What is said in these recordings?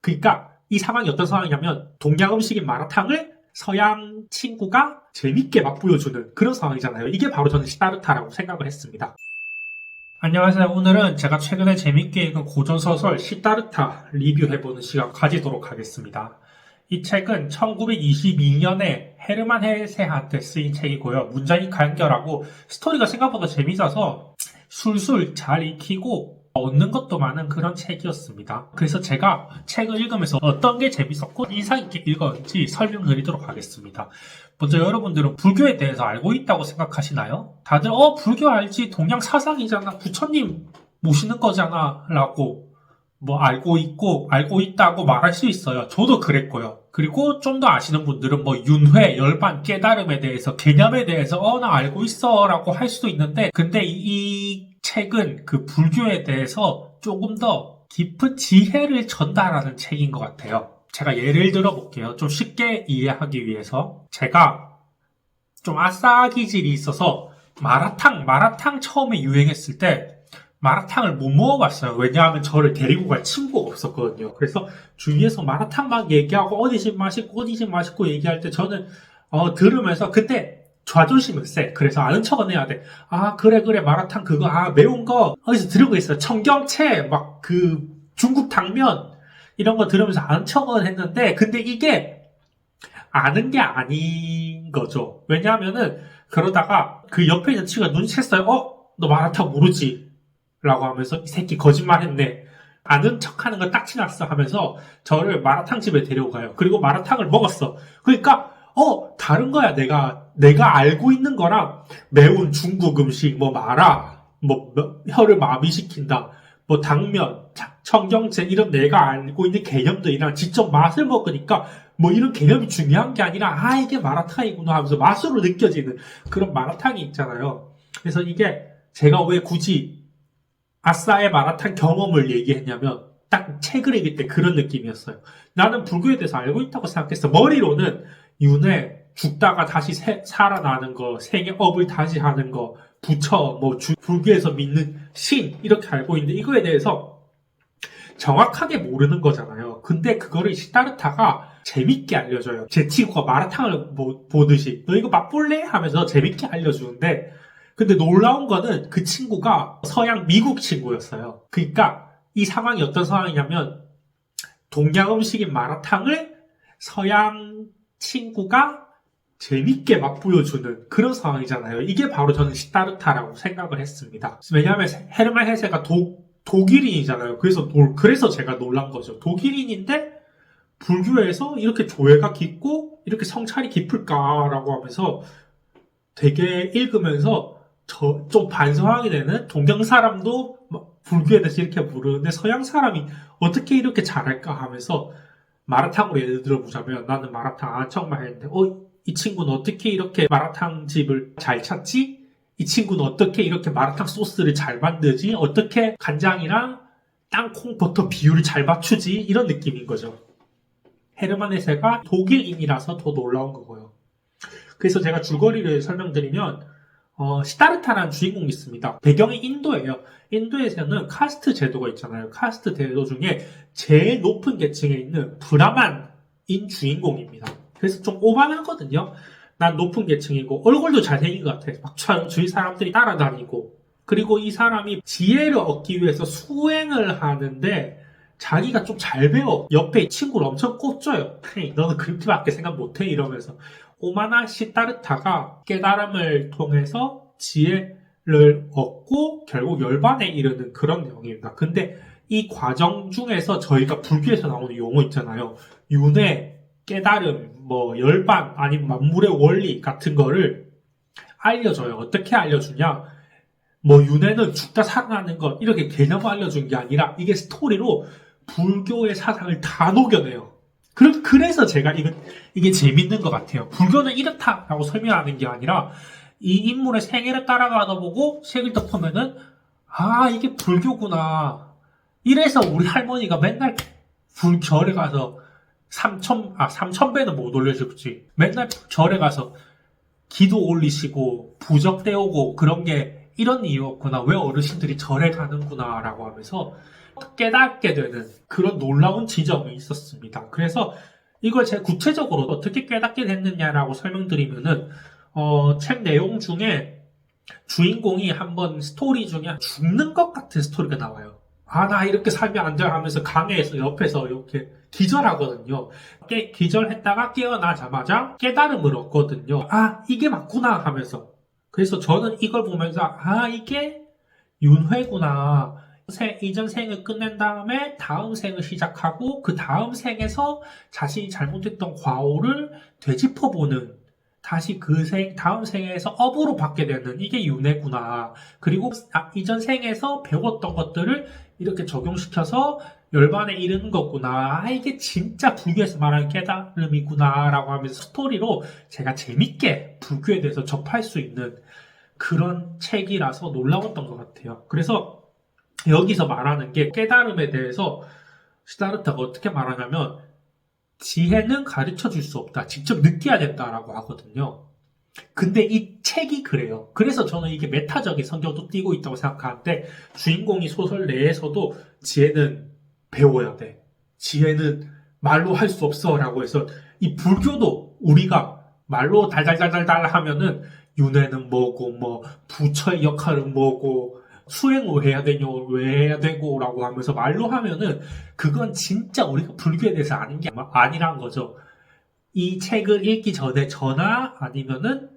그러니까 이 상황이 어떤 상황이냐면 동양 음식인 마라탕을 서양 친구가 재밌게 맛보여주는 그런 상황이잖아요. 이게 바로 저는 시다르타라고 생각을 했습니다. 안녕하세요. 오늘은 제가 최근에 재밌게 읽은 고전소설 시다르타 리뷰해보는 시간 가지도록 하겠습니다. 이 책은 1922년에 헤르만 헤세한테 쓰인 책이고요. 문장이 간결하고 스토리가 생각보다 재밌어서 술술 잘 익히고 얻는 것도 많은 그런 책이었습니다. 그래서 제가 책을 읽으면서 어떤 게 재밌었고 인상 있게 읽었는지 설명드리도록 하겠습니다. 먼저 여러분들은 불교에 대해서 알고 있다고 생각하시나요? 다들 불교 알지, 동양 사상이잖아, 부처님 모시는 거잖아 라고 알고 있다고 말할 수 있어요. 저도 그랬고요. 그리고 좀 더 아시는 분들은 윤회, 열반, 깨달음에 대해서, 개념에 대해서 나 알고 있어 라고 할 수도 있는데, 근데 이 책은 그 불교에 대해서 조금 더 깊은 지혜를 전달하는 책인 것 같아요. 제가 예를 들어 볼게요. 좀 쉽게 이해하기 위해서. 제가 좀 아싸 기질이 있어서 마라탕 처음에 유행했을 때 마라탕을 못 먹어봤어요. 왜냐하면 저를 데리고 갈 친구가 없었거든요. 그래서 주위에서 마라탕 막 얘기하고 어디 집 맛있고 얘기할 때 저는 들으면서 그때 자존심은 세. 그래서 아는 척은 해야 돼. 그래 마라탕 그거 매운 거 어디서 들은 거 있어요. 청경채 막 그 중국 당면 이런 거 들으면서 아는 척은 했는데 근데 이게 아는 게 아닌 거죠. 왜냐하면은 그러다가 그 옆에 있는 친구가 눈치챘어요. 너 마라탕 모르지? 라고 하면서 이 새끼 거짓말했네. 아는 척하는 거 딱 지났어 하면서 저를 마라탕 집에 데려가요. 그리고 마라탕을 먹었어. 그러니까 다른 거야. 내가 알고 있는 거랑 매운 중국 음식, 마라, 혀를 마비시킨다, 당면, 청경채 이런 내가 알고 있는 개념들이랑 직접 맛을 먹으니까 이런 개념이 중요한 게 아니라 이게 마라탕이구나 하면서 맛으로 느껴지는 그런 마라탕이 있잖아요. 그래서 이게 제가 왜 굳이 아싸의 마라탕 경험을 얘기했냐면 딱 책을 읽을 때 그런 느낌이었어요. 나는 불교에 대해서 알고 있다고 생각했어. 머리로는 윤회, 죽다가 다시 살아나는 거, 생업을 다시 하는 거, 부처, 불교에서 믿는 신 이렇게 알고 있는데 이거에 대해서 정확하게 모르는 거잖아요. 근데 그거를 시다르타가 재밌게 알려줘요. 제 친구가 마라탕을 보듯이 너 이거 맛볼래? 하면서 재밌게 알려주는데 근데 놀라운 거는 그 친구가 서양 미국 친구였어요. 그러니까 이 상황이 어떤 상황이냐면 동양 음식인 마라탕을 서양 친구가 재밌게 맛보여주는 그런 상황이잖아요. 이게 바로 저는 시다르타라고 생각을 했습니다. 왜냐하면 헤르만 헤세가 독일인이잖아요. 그래서 제가 놀란 거죠. 독일인인데 불교에서 이렇게 조예가 깊고 이렇게 성찰이 깊을까라고 하면서 되게 읽으면서 좀 반성하게 되는 동양 사람도 불교에 대해서 이렇게 모르는데 서양 사람이 어떻게 이렇게 잘할까 하면서 마라탕으로 예를 들어보자면 나는 마라탕 안 정말 했는데 이 친구는 어떻게 이렇게 마라탕 집을 잘 찾지? 이 친구는 어떻게 이렇게 마라탕 소스를 잘 만들지? 어떻게 간장이랑 땅콩 버터 비율을 잘 맞추지? 이런 느낌인 거죠. 헤르만 헤세가 독일인이라서 더 놀라운 거고요. 그래서 제가 줄거리를 설명드리면 시다르타라는 주인공이 있습니다. 배경이 인도예요. 인도에서는 카스트 제도가 있잖아요. 카스트 제도 중에 제일 높은 계층에 있는 브라만인 주인공입니다. 그래서 좀 오만하거든요. 난 높은 계층이고 얼굴도 잘생긴 것 같아요. 막 주위 사람들이 따라다니고 그리고 이 사람이 지혜를 얻기 위해서 수행을 하는데 자기가 좀 잘 배워. 옆에 친구를 엄청 꼽줘요. 너는 그렇게밖에 생각 못해 이러면서 오만한 시다르타가 깨달음을 통해서 지혜를 얻고 결국 열반에 이르는 그런 내용입니다. 근데 이 과정 중에서 저희가 불교에서 나오는 용어 있잖아요. 윤회, 깨달음, 열반, 아니면 만물의 원리 같은 거를 알려줘요. 어떻게 알려주냐? 윤회는 죽다 살아나는 것, 이렇게 개념을 알려준 게 아니라 이게 스토리로 불교의 사상을 다 녹여내요. 그래서 제가 이게 재밌는 것 같아요. 불교는 이렇다라고 설명하는 게 아니라 이 인물의 생애를 따라가다 보고 책을 덮으면은 이게 불교구나. 이래서 우리 할머니가 맨날 절에 가서 3,000배는 못 올려주지. 맨날 절에 가서 기도 올리시고 부적 떼오고 그런 게 이런 이유였구나. 왜 어르신들이 절에 가는구나 라고 하면서 깨닫게 되는 그런 놀라운 지점이 있었습니다. 그래서 이걸 제가 구체적으로 어떻게 깨닫게 됐느냐라고 설명드리면은 책 내용 중에 주인공이 한번 스토리 중에 죽는 것 같은 스토리가 나와요. 아, 나 이렇게 살면 안 돼 하면서 강에서 옆에서 이렇게 기절하거든요. 기절했다가 깨어나자마자 깨달음을 얻거든요. 아, 이게 맞구나 하면서. 그래서 저는 이걸 보면서 아, 이게 윤회구나. 이전 생을 끝낸 다음에 다음 생을 시작하고 그 다음 생에서 자신이 잘못했던 과오를 되짚어보는 다시 다음 생에서 업으로 받게 되는 이게 윤회구나. 그리고 이전 생에서 배웠던 것들을 이렇게 적용시켜서 열반에 이르는 거구나. 아, 이게 진짜 불교에서 말하는 깨달음이구나. 라고 하면서 스토리로 제가 재밌게 불교에 대해서 접할 수 있는 그런 책이라서 놀라웠던 것 같아요. 그래서 여기서 말하는 게 깨달음에 대해서 시다르타가 어떻게 말하냐면 지혜는 가르쳐 줄 수 없다. 직접 느껴야 된다라고 하거든요. 근데 이 책이 그래요. 그래서 저는 이게 메타적인 성격도 띠고 있다고 생각하는데 주인공이 소설 내에서도 지혜는 배워야 돼. 지혜는 말로 할 수 없어 라고 해서 이 불교도 우리가 말로 달달달달달 하면은 윤회는 뭐고 뭐 부처의 역할은 뭐고 수행을 해야 되냐 왜 해야 되고 라고 하면서 말로 하면은 그건 진짜 우리가 불교에 대해서 아는 게 아니란 거죠. 이 책을 읽기 전에 저나 아니면은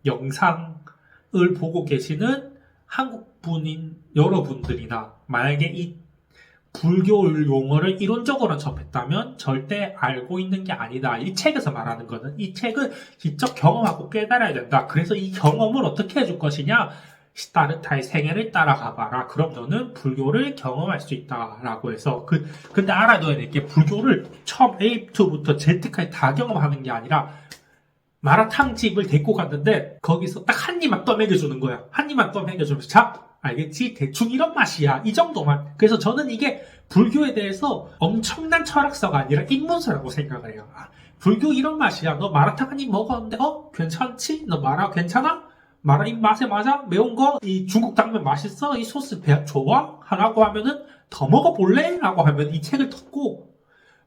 영상을 보고 계시는 한국 분인 여러분들이나 만약에 이 불교 용어를 이론적으로 접했다면 절대 알고 있는 게 아니다. 이 책에서 말하는 거는 이 책은 직접 경험하고 깨달아야 된다. 그래서 이 경험을 어떻게 해줄 것이냐? 시다르타의 생애를 따라가 봐라. 그럼 너는 불교를 경험할 수 있다라고 해서 근데 알아둬야 될 게 불교를 처음 A부터 Z까지 다 경험하는 게 아니라 마라탕 집을 데리고 갔는데 거기서 딱 한 입만 떠먹여주는 거야. 한 입만 떠먹여주면서 자, 알겠지? 대충 이런 맛이야. 이 정도만. 그래서 저는 이게 불교에 대해서 엄청난 철학서가 아니라 입문서라고 생각을 해요. 아, 불교 이런 맛이야. 너 마라탕 한 입 먹었는데 괜찮지? 너 마라 괜찮아? 마라 입맛에 맞아? 매운 거? 이 중국 당면 맛있어? 이 소스 좋아? 하라고 하면은 더 먹어볼래? 라고 하면 이 책을 듣고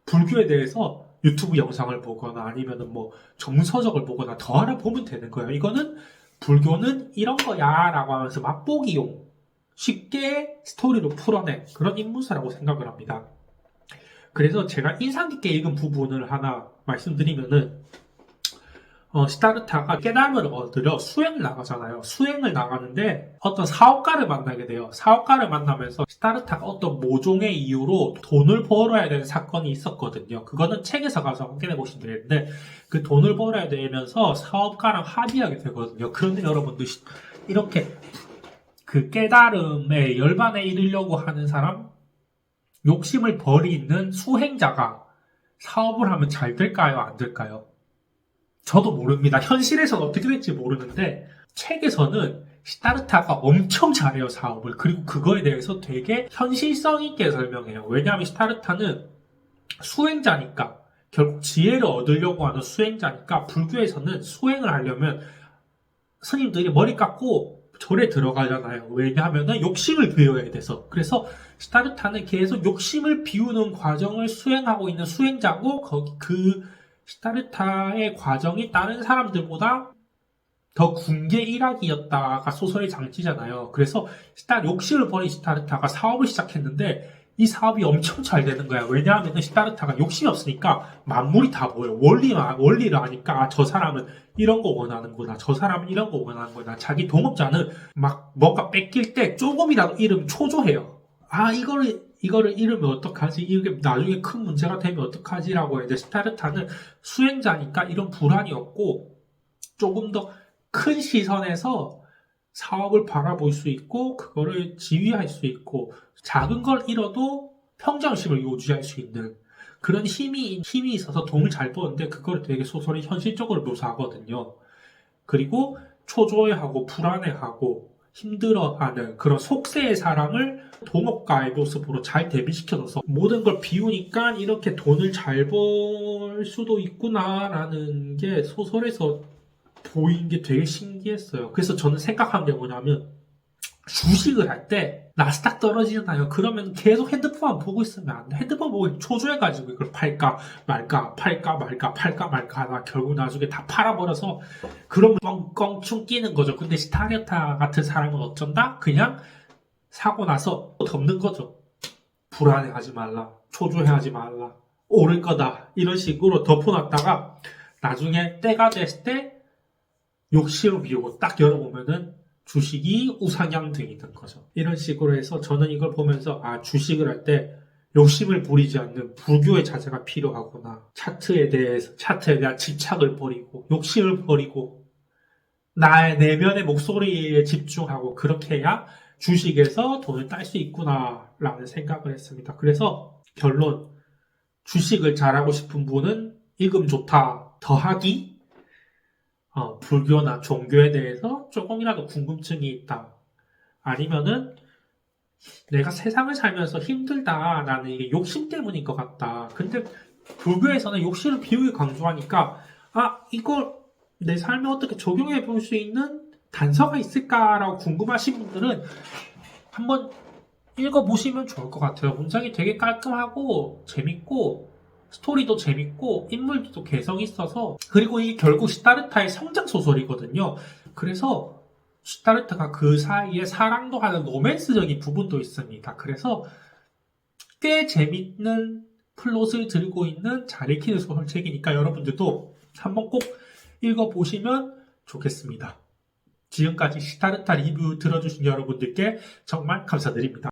불교에 대해서 유튜브 영상을 보거나 아니면은 뭐 정서적을 보거나 더 알아보면 되는 거예요. 이거는 불교는 이런 거야 라고 하면서 맛보기용 쉽게 스토리로 풀어낸 그런 인문서라고 생각을 합니다. 그래서 제가 인상 깊게 읽은 부분을 하나 말씀드리면은 시다르타가 깨달음을 얻으려 수행을 나가잖아요. 수행을 나가는데 어떤 사업가를 만나게 돼요. 사업가를 만나면서 시다르타가 어떤 모종의 이유로 돈을 벌어야 되는 사건이 있었거든요. 그거는 책에서 가서 확인해 보시면 되는데 그 돈을 벌어야 되면서 사업가랑 합의하게 되거든요. 그런데 여러분들 이렇게 그 깨달음에 열반에 이르려고 하는 사람, 욕심을 버리는 수행자가 사업을 하면 잘 될까요? 안 될까요? 저도 모릅니다. 현실에서는 어떻게 될지 모르는데 책에서는 시다르타가 엄청 잘해요, 사업을. 그리고 그거에 대해서 되게 현실성 있게 설명해요. 왜냐하면 시다르타는 수행자니까 결국 지혜를 얻으려고 하는 수행자니까 불교에서는 수행을 하려면 스님들이 머리 깎고 절에 들어가잖아요. 왜냐하면 욕심을 비워야 돼서. 그래서 시다르타는 계속 욕심을 비우는 과정을 수행하고 있는 수행자고 그 시다르타의 과정이 다른 사람들보다 더 군계 일학이었다가 소설의 장치잖아요. 그래서 욕심을 버린 시다르타가 사업을 시작했는데 이 사업이 엄청 잘 되는 거야. 왜냐하면 시다르타가 욕심이 없으니까 만물이 다 보여. 원리를 아니까 저 사람은 이런 거 원하는구나. 저 사람은 이런 거 원하는구나. 자기 동업자는 막 뭔가 뺏길 때 조금이라도 잃으면 초조해요. 아, 이거를 잃으면 어떡하지? 이게 나중에 큰 문제가 되면 어떡하지라고 해야 돼. 시다르타는 수행자니까 이런 불안이 없고 조금 더 큰 시선에서 사업을 바라볼 수 있고 그거를 지휘할 수 있고 작은 걸 잃어도 평정심을 유지할 수 있는 그런 힘이 있어서 돈을 잘 버는데 그걸 되게 소설이 현실적으로 묘사하거든요. 그리고 초조해하고 불안해하고 힘들어하는 그런 속세의 사람을 동업가의 모습으로 잘 대비시켜줘서 모든 걸 비우니까 이렇게 돈을 잘 벌 수도 있구나라는 게 소설에서 보인 게 되게 신기했어요. 그래서 저는 생각한 게 뭐냐면 주식을 할 때 나스닥 떨어지잖아요. 그러면 계속 핸드폰 보고 있으면 안 돼. 핸드폰 보고 초조해가지고 이걸 팔까 말까 팔까 말까 팔까 말까 하다가 결국 나중에 다 팔아버려서 그러면 뻥뻥충 끼는 거죠. 근데 시타르타 같은 사람은 어쩐다? 그냥 사고 나서 덮는 거죠. 불안해하지 말라. 초조해하지 말라. 오를 거다. 이런 식으로 덮어놨다가 나중에 때가 됐을 때 욕심을 비우고 딱 열어보면은 주식이 우상향등이 된 거죠. 이런 식으로 해서 저는 이걸 보면서 주식을 할 때 욕심을 부리지 않는 불교의 자세가 필요하구나. 차트에 대한 집착을 버리고 욕심을 버리고 나의 내면의 목소리에 집중하고 그렇게 해야 주식에서 돈을 딸 수 있구나라는 생각을 했습니다. 그래서 결론, 주식을 잘하고 싶은 분은 읽음 좋다 더하기 불교나 종교에 대해서 조금이라도 궁금증이 있다. 아니면은 내가 세상을 살면서 힘들다. 나는 이게 욕심 때문인 것 같다. 근데 불교에서는 욕심을 비우게 강조하니까 이걸 내 삶에 어떻게 적용해 볼 수 있는 단서가 있을까라고 궁금하신 분들은 한번 읽어보시면 좋을 것 같아요. 문장이 되게 깔끔하고 재밌고 스토리도 재밌고 인물도 개성 있어서 그리고 이게 결국 시타르타의 성장 소설이거든요. 그래서 시타르타가 그 사이에 사랑도 하는 로맨스적인 부분도 있습니다. 그래서 꽤 재밌는 플롯을 들고 있는 잘 읽히는 소설책이니까 여러분들도 한번 꼭 읽어보시면 좋겠습니다. 지금까지 시타르타 리뷰 들어주신 여러분들께 정말 감사드립니다.